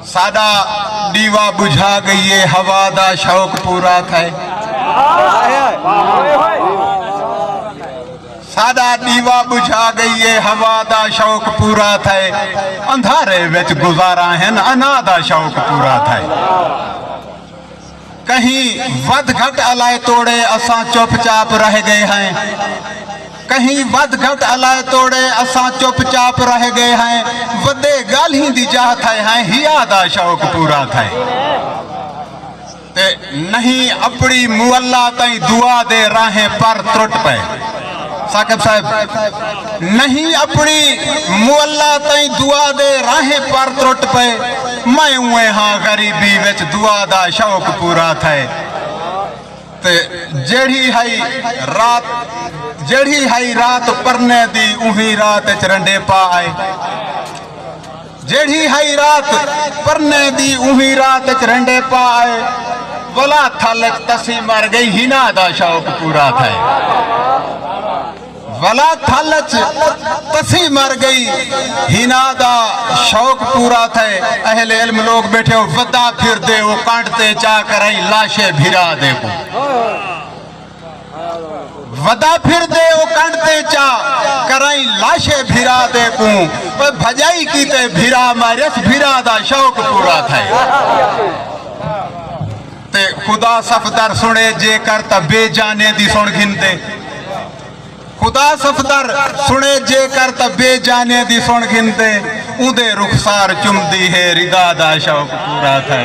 सादा दीवा बुझा गई हवा दा शौक पूरा थे। सादा दीवा बुझा गई हवा दा शौक पूरा थे। अंधारे विच गुजारा है अना दा शौक पूरा थे। कहीं वध घट अलाए तोड़े असा चुपचाप रह गए हैं। कहीं वध घट अलाए तोड़े असा चुपचाप रह गए हैं। वदे गाली दी चाहत है हिया दा शौक पूरा थे। ते नहीं अपनी मुअल्ला तई दुआ दे राहें पर त्रुट पे। साकिब साहब नहीं अपनी मुअल्ला तई दुआ दे राहें पर त्रुट पे। मैं उए हाँ गरीबी विच दुआ दा शौक पूरा थे। ते जेड़ी है रात परने दी उही रात चरंडे पा आए। जेड़ी है रात परने दी उही रात चरंडे पा आए। वला थल तसी मर गई हिना दा शौक पूरा थे। वला थल तसी मर गई हिना दा शौक पूरा थे। अहले इल्म लोग बैठे हो वदा फिर दे वो कांटते चा करई लाशे भिरा दे को। वदा फिर दे वो कांटते चा करई लाशे भिरा दे को। भजाई कीते भिरा मारस भिरा दा शौक पूरा थे। ते खुदा सफदर सुने जे कर त बेजाने दी सुन घिनते। खुदा सफदर सुने जे कर त बेजाने दी सुन घिनते। उदे रुखसार चुमदी है रिदा दा शौक पूरा थे।